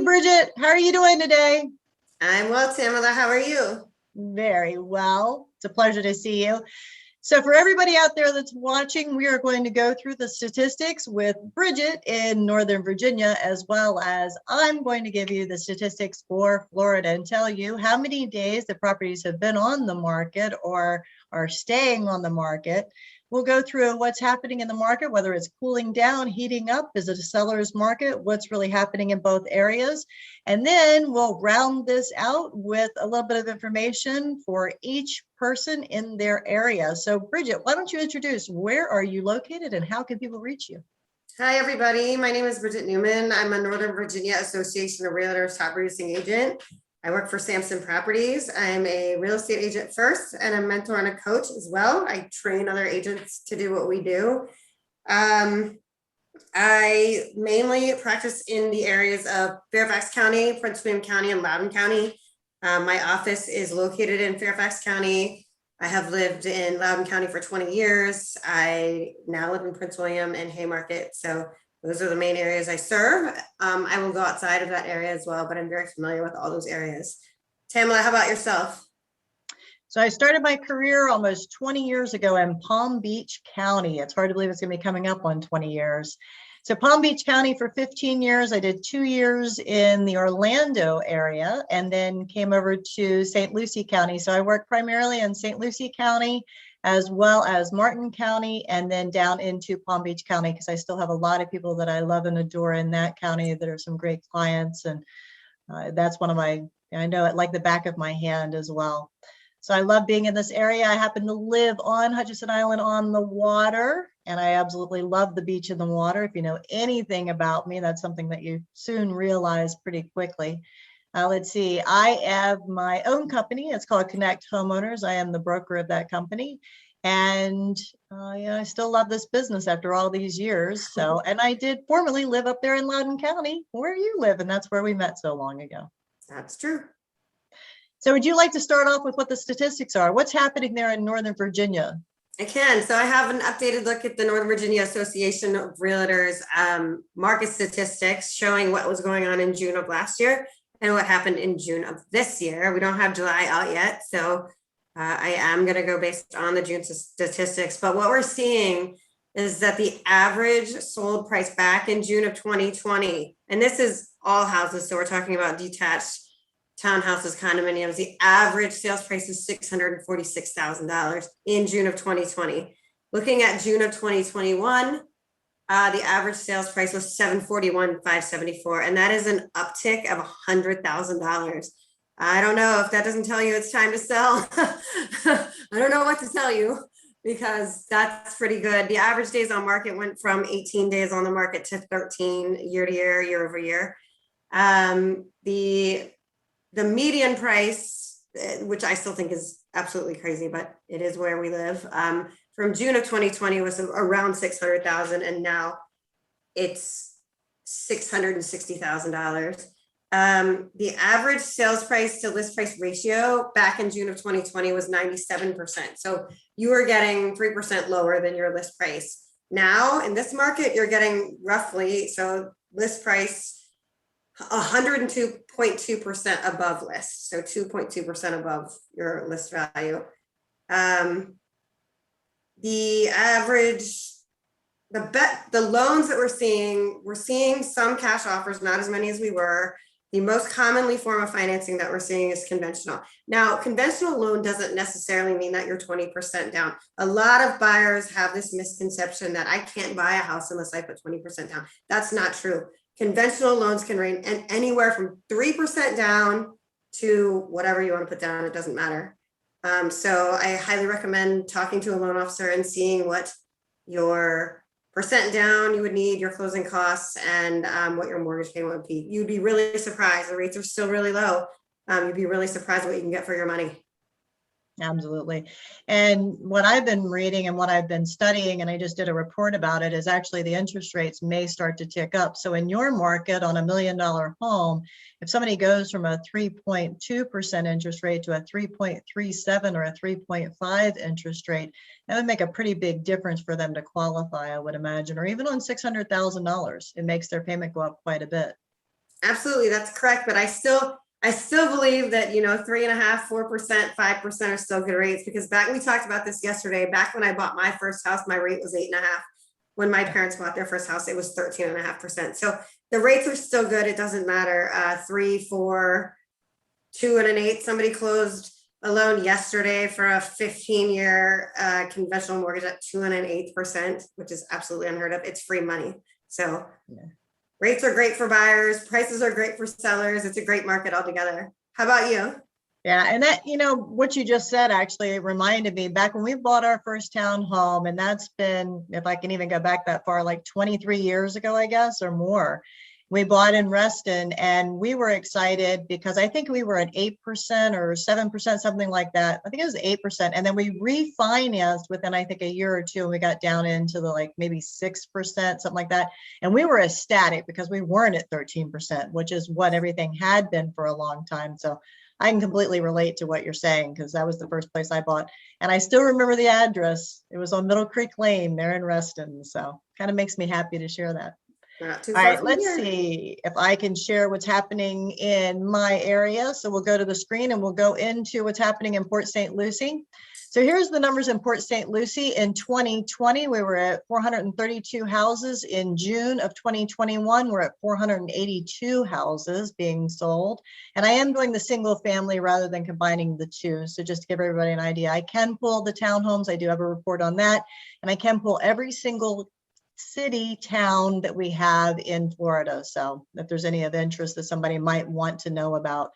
Bridget. How are you doing today? I'm well, Tamela. How are you? Very well. It's a pleasure to see you. So for everybody out there that's watching, we are going to go through the statistics with Bridget in Northern Virginia, as well as I'm going to give you the statistics for Florida and tell you how many days the properties have been on the market or are staying on the market. We'll go through what's happening in the market, whether it's cooling down, heating up, is it a seller's market, what's really happening in both areas. And then we'll round this out with a little bit of information for each person in their area. So Bridget, why don't you introduce, where are you located and how can people reach you? Hi, everybody. My name is Bridget Newman. I'm a Northern Virginia Association of Realtors top producing agent. I work for Sampson Properties. I'm a real estate agent first and a mentor and a coach as well. I train other agents to do what we do. I mainly practice in the areas of Fairfax County, Prince William County, and Loudoun County. My office is located in Fairfax County. I have lived in Loudoun County for 20 years. I now live in Prince William and Haymarket. So those are the main areas I serve. I will go outside of that area as well, but I'm very familiar with all those areas. Tamela, how about yourself? So I started my career almost 20 years ago in Palm Beach County. It's hard to believe it's going to be coming up on 20 years. So Palm Beach County for 15 years. I did 2 years in the Orlando area and then came over to St. Lucie County. So I worked primarily in St. Lucie County as well as Martin County and then down into Palm Beach County because I still have a lot of people that I love and adore in that county that are some great clients. And that's one of my, I know it like the back of my hand as well. So I love being in this area. I happen to live on Hutchinson Island on the water, and I absolutely love the beach and the water. If you know anything about me, that's something that you soon realize pretty quickly. Let's see, I have my own company. It's called Connect HomeOwners. I am the broker of that company. And I still love this business after all these years. So, and I did formerly live up there in Loudoun County, where you live, and that's where we met so long ago. That's true. So would you like to start off with what the statistics are? What's happening there in Northern Virginia? I can. So I have an updated look at the Northern Virginia Association of Realtors market statistics showing what was going on in June of last year and what happened in June of this year. We don't have July out yet, so I am going to go based on the June statistics. But what we're seeing is that the average sold price back in June of 2020, and this is all houses, so we're talking about detached townhouses, condominiums, the average sales price is $646,000 in June of 2020. Looking at June of 2021, the average sales price was $741,574, and that is an uptick of $100,000. I don't know if that doesn't tell you it's time to sell. I don't know what to tell you because that's pretty good. The average days on market went from 18 days on the market to 13 year to year, year over year. The median price, which I still think is absolutely crazy, but it is where we live, from June of 2020 was around 600,000, and now it's $660,000. The average sales price to list price ratio back in June of 2020 was 97%. So you were getting 3% lower than your list price. Now in this market, you're getting roughly, so list price 102.2% above list, so 2.2% above your list value. The average, the loans that we're seeing some cash offers, not as many as we were. The most commonly form of financing that we're seeing is conventional. Now, conventional loan doesn't necessarily mean that you're 20% down. A lot of buyers have this misconception that I can't buy a house unless I put 20% down. That's not true. Conventional loans can range anywhere from 3% down to whatever you want to put down. It doesn't matter. So I highly recommend talking to a loan officer and seeing what your percent down you would need, your closing costs, and what your mortgage payment would be. You'd be really surprised. The rates are still really low. You'd be really surprised what you can get for your money. Absolutely. And what I've been reading and what I've been studying, and I just did a report about it, is actually the interest rates may start to tick up. So in your market on $1 million home, if somebody goes from a 3.2% interest rate to a 3.37 or a 3.5 interest rate, that would make a pretty big difference for them to qualify, I would imagine, or even on $600,000, it makes their payment go up quite a bit. Absolutely, that's correct. But I still believe that, 3.5%, 4%, 5% are still good rates, because we talked about this yesterday. Back when I bought my first house, my rate was 8.5%. When my parents bought their first house, it was 13.5%. So the rates are still good. It doesn't matter. 3, 4, 2 and an 8. Somebody closed a loan yesterday for a 15-year conventional mortgage at 2.125%, which is absolutely unheard of. It's free money. So rates are great for buyers. Prices are great for sellers. It's a great market altogether. How about you? Yeah, and that, what you just said actually reminded me back when we bought our first townhome, and that's been, if I can even go back that far, like 23 years ago, I guess, or more. We bought in Reston, and we were excited because I think we were at 8% or 7%, something like that. I think it was 8%. And then we refinanced within, I think, a year or two, and we got down into the like maybe 6%, something like that. And we were ecstatic because we weren't at 13%, which is what everything had been for a long time. So I can completely relate to what you're saying, because that was the first place I bought. And I still remember the address. It was on Middle Creek Lane there in Reston. So kind of makes me happy to share that. Not too All far right, from let's here. see if I can share what's happening in my area. So we'll go to the screen and we'll go into what's happening in Port St. Lucie. So here's the numbers in Port St. Lucie. In 2020, we were at 432 houses. In June of 2021, we're at 482 houses being sold. And I am doing the single family rather than combining the two. So just to give everybody an idea, I can pull the townhomes. I do have a report on that. And I can pull every single city, town that we have in Florida. So if there's any of interest that somebody might want to know about.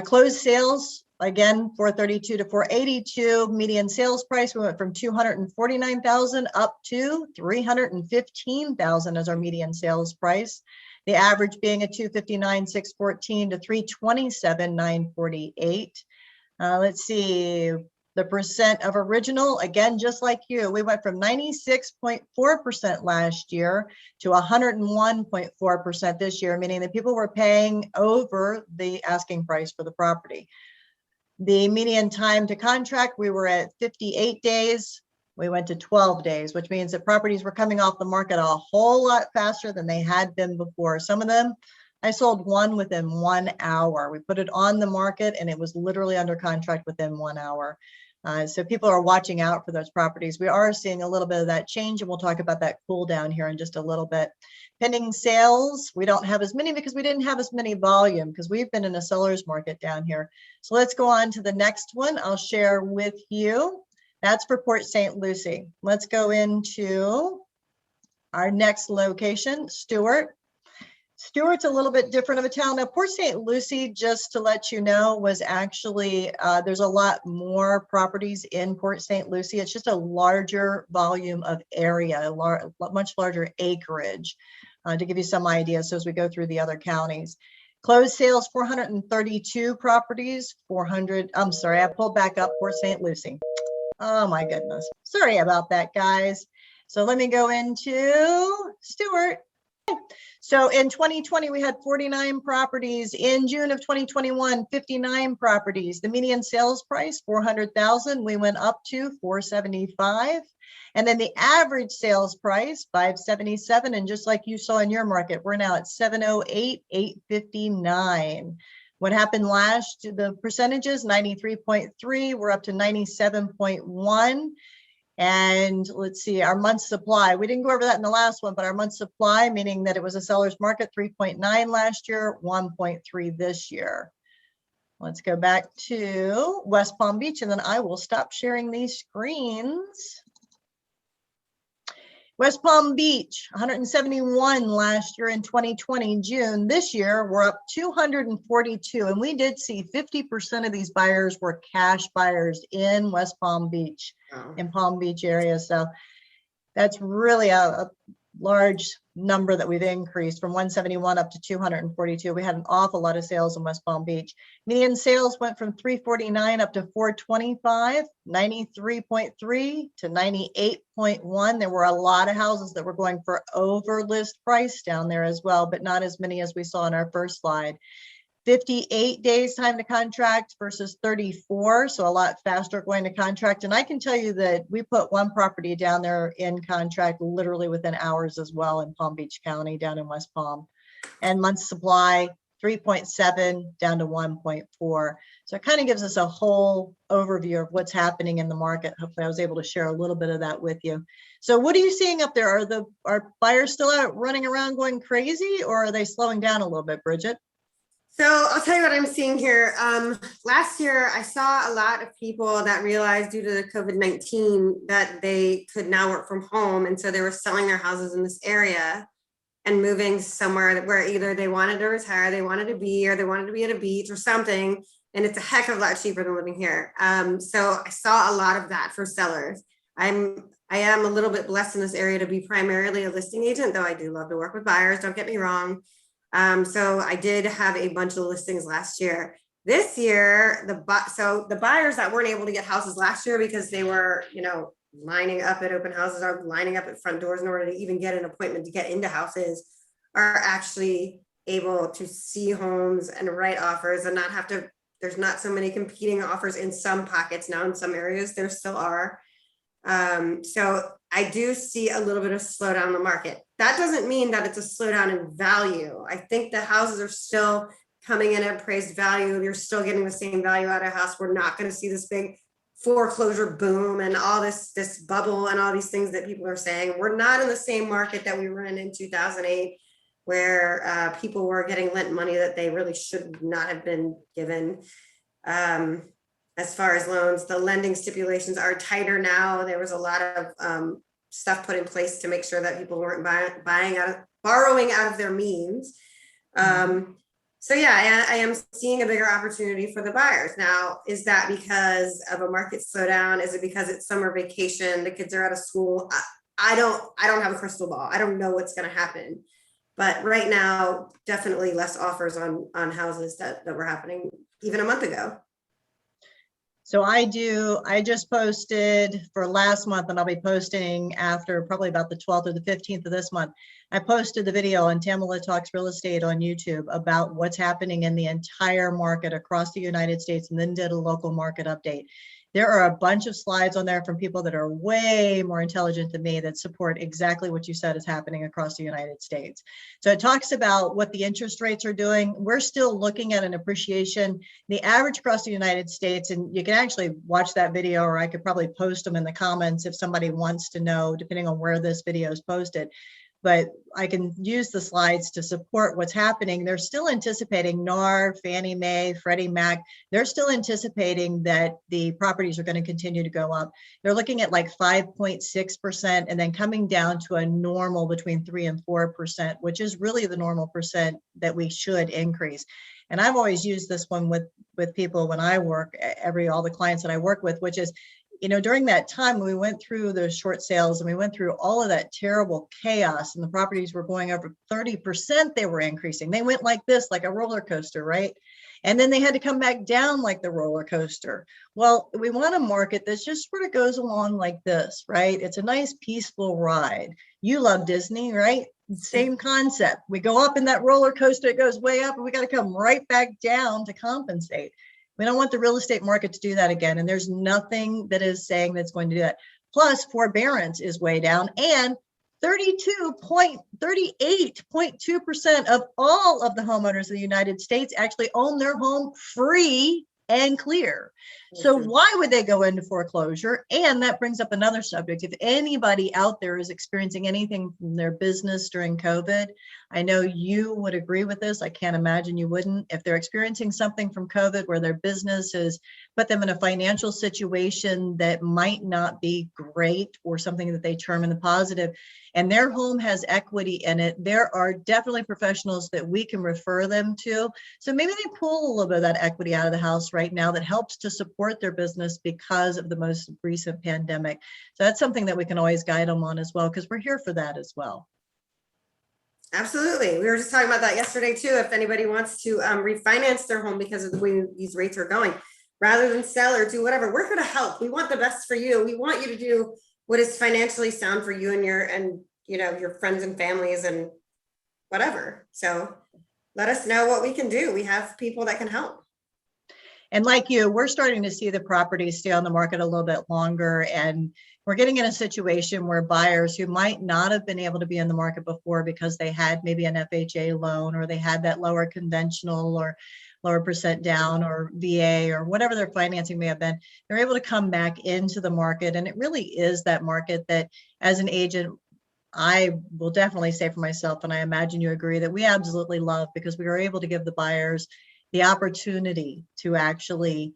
Closed sales, again, 432 to 482. Median sales price, we went from 249,000 up to 315,000 as our median sales price. The average being a 259,614 to 327,948. Let's see. The percent of original, again, just like you, we went from 96.4% last year to 101.4% this year, meaning that people were paying over the asking price for the property. The median time to contract, we were at 58 days. We went to 12 days, which means that properties were coming off the market a whole lot faster than they had been before. Some of them, I sold one within 1 hour. We put it on the market and it was literally under contract within 1 hour. So people are watching out for those properties. We are seeing a little bit of that change, and we'll talk about that cool down here in just a little bit. Pending sales, we don't have as many because we didn't have as many volume because we've been in a seller's market down here. So let's go on to the next one I'll share with you. That's for Port St. Lucie. Let's go into our next location, Stuart. Stuart's a little bit different of a town. Now, Port St. Lucie, just to let you know, was actually, there's a lot more properties in Port St. Lucie. It's just a larger volume of area, much larger acreage, to give you some idea. So as we go through the other counties. Closed sales, 432 properties, I pulled back up Port St. Lucie. Oh my goodness. Sorry about that, guys. So let me go into Stuart. So in 2020, we had 49 properties. In June of 2021, 59 properties. The median sales price, 400,000. We went up to 475. And then the average sales price, 577. And just like you saw in your market, we're now at 708, 859. What happened last, the percentages, 93.3. We're up to 97.1. And let's see, our month supply, we didn't go over that in the last one, but our month supply, meaning that it was a seller's market, 3.9 last year, 1.3 this year. Let's go back to West Palm Beach, and then I will stop sharing these screens. West Palm Beach, 171 last year in 2020, June. This year, we're up 242. And we did see 50% of these buyers were cash buyers in West Palm Beach, in Palm Beach area. So that's really a large number that we've increased from 171 up to 242. We had an awful lot of sales in West Palm Beach. Median sales went from 349 up to 425, 93.3 to 98.1. There were a lot of houses that were going for over list price down there as well, but not as many as we saw in our first slide. 58 days time to contract versus 34, so a lot faster going to contract. And I can tell you that we put one property down there in contract literally within hours as well in Palm Beach County down in West Palm. and months supply 3.7 down to 1.4. So it kind of gives us a whole overview of what's happening in the market. Hopefully I was able to share a little bit of that with you. So what are you seeing up there? Are buyers still out running around going crazy, or are they slowing down a little bit, Bridget? So I'll tell you what I'm seeing here. Last year, I saw a lot of people that realized due to the COVID-19 that they could now work from home. And so they were selling their houses in this area and moving somewhere where either they wanted to retire, they wanted to be, or they wanted to be at a beach or something. And it's a heck of a lot cheaper than living here. So I saw a lot of that for sellers. I am a little bit blessed in this area to be primarily a listing agent, though I do love to work with buyers, don't get me wrong. So I did have a bunch of listings last year. This year, the buyers that weren't able to get houses last year because they were, lining up at open houses or lining up at front doors in order to even get an appointment to get into houses, are actually able to see homes and write offers and not have to, there's not so many competing offers in some pockets now. In some areas there still are. So I do see a little bit of slowdown in the market. That doesn't mean that it's a slowdown in value. I think the houses are still coming in at appraised value. You're still getting the same value out of a house. We're not going to see this big foreclosure boom and all this bubble and all these things that people are saying. We're not in the same market that we were in 2008, where people were getting lent money that they really should not have been given. As far as loans, the lending stipulations are tighter now. There was a lot of stuff put in place to make sure that people weren't borrowing out of their means. So yeah, I am seeing a bigger opportunity for the buyers. Now, is that because of a market slowdown? Is it because it's summer vacation, the kids are out of school? I don't have a crystal ball. I don't know what's going to happen. But right now, definitely less offers on houses that were happening even a month ago. So I just posted for last month, and I'll be posting after probably about the 12th or the 15th of this month. I posted the video on Tamela Talks Real Estate on YouTube about what's happening in the entire market across the United States, and then did a local market update. There are a bunch of slides on there from people that are way more intelligent than me that support exactly what you said is happening across the United States. So it talks about what the interest rates are doing. We're still looking at an appreciation. The average across the United States, and you can actually watch that video, or I could probably post them in the comments if somebody wants to know, depending on where this video is posted. But I can use the slides to support what's happening. They're still anticipating NAR, Fannie Mae, Freddie Mac. They're still anticipating that the properties are going to continue to go up. They're looking at like 5.6% and then coming down to a normal between 3 and 4%, which is really the normal percent that we should increase. And I've always used this one with people when I work, all the clients that I work with, which is, during that time when we went through the short sales and we went through all of that terrible chaos and the properties were going over 30%, they were increasing. They went like this, like a roller coaster, right? And then they had to come back down like the roller coaster. Well, we want a market that just sort of goes along like this, right? It's a nice peaceful ride. You love Disney, right? Same concept. We go up in that roller coaster, it goes way up, and we got to come right back down to compensate. We don't want the real estate market to do that again. And there's nothing that is saying that's going to do that. Plus, forbearance is way down, and 38.2% of all of the homeowners in the United States actually own their home free and clear. So why would they go into foreclosure? And that brings up another subject. If anybody out there is experiencing anything from their business during COVID, I know you would agree with this. I can't imagine you wouldn't. If they're experiencing something from COVID where their business has put them in a financial situation that might not be great, or something that they term in the positive, and their home has equity in it, there are definitely professionals that we can refer them to. So maybe they pull a little bit of that equity out of the house right now that helps to support their business because of the most recent pandemic. So that's something that we can always guide them on as well, because we're here for that as well. Absolutely. We were just talking about that yesterday too. If anybody wants to refinance their home because of the way these rates are going, rather than sell or do whatever, we're here to help. We want the best for you. We want you to do what is financially sound for you and your friends and families and whatever. So let us know what we can do. We have people that can help. And like you, we're starting to see the properties stay on the market a little bit longer. And we're getting in a situation where buyers who might not have been able to be in the market before because they had maybe an FHA loan, or they had that lower conventional or lower percent down or VA or whatever their financing may have been, they're able to come back into the market. And it really is that market that, as an agent, I will definitely say for myself, and I imagine you agree, that we absolutely love, because we are able to give the buyers the opportunity to actually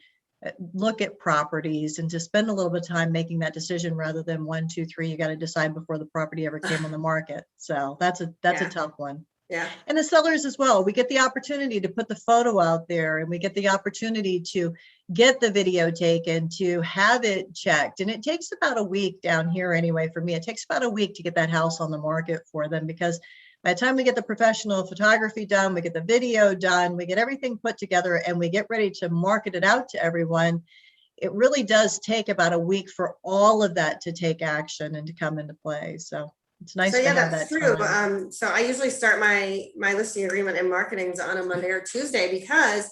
look at properties and to spend a little bit of time making that decision, rather than 1, 2, 3, you got to decide before the property ever came on the market. So that's a tough one. Yeah. And the sellers as well, we get the opportunity to put the photo out there, and we get the opportunity to get the video taken, to have it checked. And it takes about a week down here anyway. For me, it takes about a week to get that house on the market for them, because by the time we get the professional photography done, we get the video done, we get everything put together, and we get ready to market it out to everyone, it really does take about a week for all of that to take action and to come into play. So it's nice So to yeah, have that's that true. time. So I usually start my listing agreement and marketings on a Monday or Tuesday, because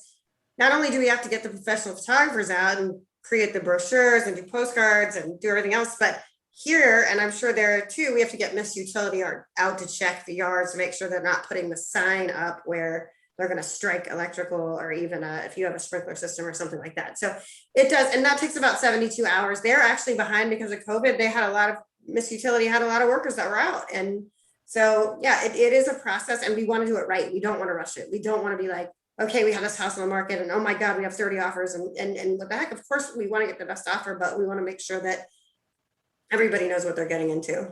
not only do we have to get the professional photographers out and create the brochures and do postcards and do everything else, but here, and I'm sure there too, we have to get Miss Utility out to check the yards to make sure they're not putting the sign up where they're going to strike electrical, or even if you have a sprinkler system or something like that. So it does, and that takes about 72 hours. They're actually behind because of COVID. They had Miss Utility had a lot of workers that were out. And so, yeah, it is a process, and we want to do it right. We don't want to rush it. We don't want to be like, okay, we have this house on the market and oh my God, we have 30 offers and what the heck, of course we want to get the best offer, but we want to make sure that everybody knows what they're getting into.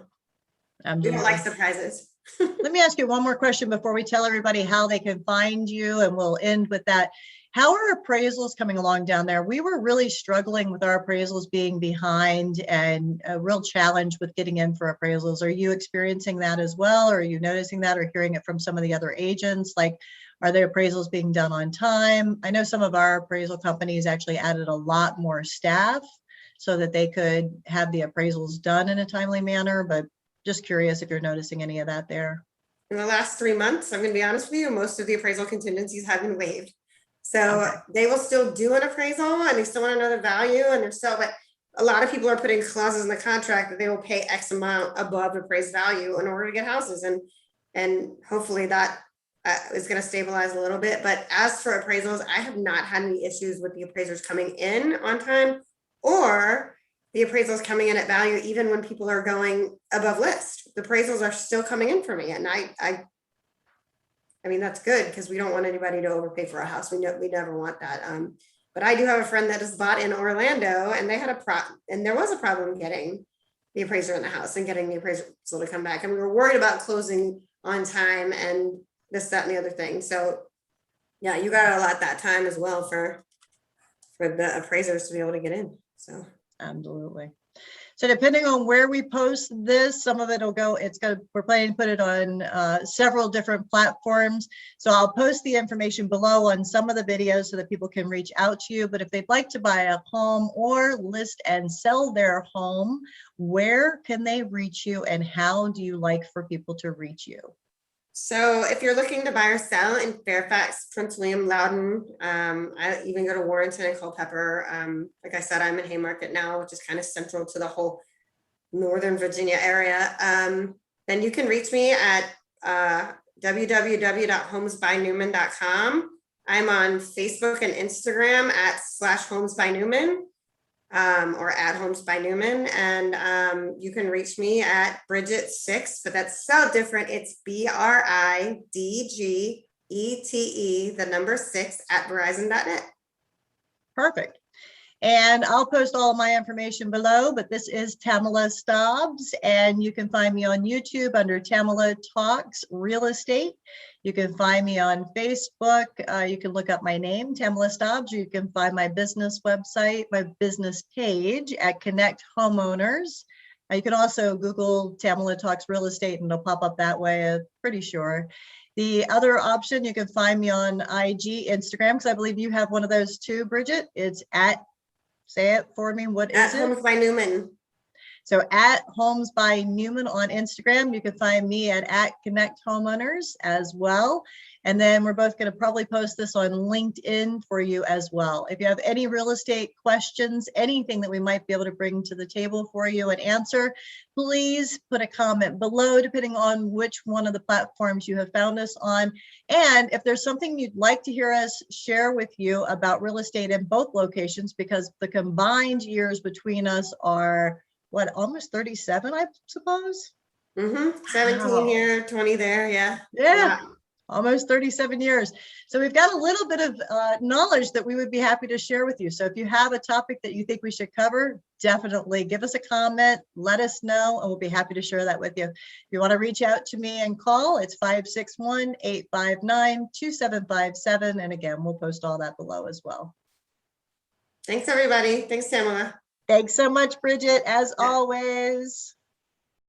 Absolutely. We don't like surprises. Let me ask you one more question before we tell everybody how they can find you, and we'll end with that. How are appraisals coming along down there? We were really struggling with our appraisals being behind, and a real challenge with getting in for appraisals. Are you experiencing that as well? Or are you noticing that, or hearing it from some of the other agents? Like, are the appraisals being done on time? I know some of our appraisal companies actually added a lot more staff so that they could have the appraisals done in a timely manner, but just curious if you're noticing any of that there. In the last 3 months, I'm going to be honest with you, most of the appraisal contingencies have been waived. So Okay. They will still do an appraisal and they still want to know the value, and they're still, but a lot of people are putting clauses in the contract that they will pay X amount above appraised value in order to get houses. And hopefully that is going to stabilize a little bit. But as for appraisals, I have not had any issues with the appraisers coming in on time, or the appraisals coming in at value, even when people are going above list. The appraisals are still coming in for me. And I mean, that's good, because we don't want anybody to overpay for a house. We never want that. But I do have a friend that has bought in Orlando, and they had and there was a problem getting the appraiser in the house and getting the appraisal to come back. And we were worried about closing on time and this, that, and the other thing. So yeah, you got to allot that time as well for the appraisers to be able to get in. So absolutely. So depending on where we post this, some of it will go, we're planning to put it on several different platforms. So I'll post the information below on some of the videos so that people can reach out to you. But if they'd like to buy a home or list and sell their home, where can they reach you, and how do you like for people to reach you? So if you're looking to buy or sell in Fairfax, Prince William, Loudoun, I even go to Warrenton and Culpeper. Like I said, I'm in Haymarket now, which is kind of central to the whole Northern Virginia area. Then you can reach me at www.homesbynewman.com. I'm on Facebook and Instagram at /homesbynewman. Or at Homes by Newman, and you can reach me at Bridgete 6, but that's spelled different. It's BRIDGETE, the number 6 at Verizon.net. Perfect. And I'll post all of my information below, but this is Tamela Staubs, and you can find me on YouTube under Tamela Talks Real Estate. You can find me on Facebook. You can look up my name, Tamela Staubs. You can find my business website, my business page at Connect HomeOwners. You can also Google Tamela Talks Real Estate and it'll pop up that way, I'm pretty sure. The other option, you can find me on IG, Instagram, because I believe you have one of those too, Bridgete. It's at, say it for me, what is it? At Homes by Newman. So at Homes by Newman on Instagram, you can find me at Connect HomeOwners as well. And then we're both going to probably post this on LinkedIn for you as well. If you have any real estate questions, anything that we might be able to bring to the table for you and answer, please put a comment below, depending on which one of the platforms you have found us on. And if there's something you'd like to hear us share with you about real estate in both locations, because the combined years between us are what, almost 37, I suppose? 17 Wow. here, 20 there, yeah. Yeah. Almost 37 years. So we've got a little bit of knowledge that we would be happy to share with you. So if you have a topic that you think we should cover, definitely give us a comment, let us know, and we'll be happy to share that with you. If you want to reach out to me and call, it's 561-859-2757. And again, we'll post all that below as well. Thanks, everybody. Thanks, Tamela. Thanks so much, Bridget, as always.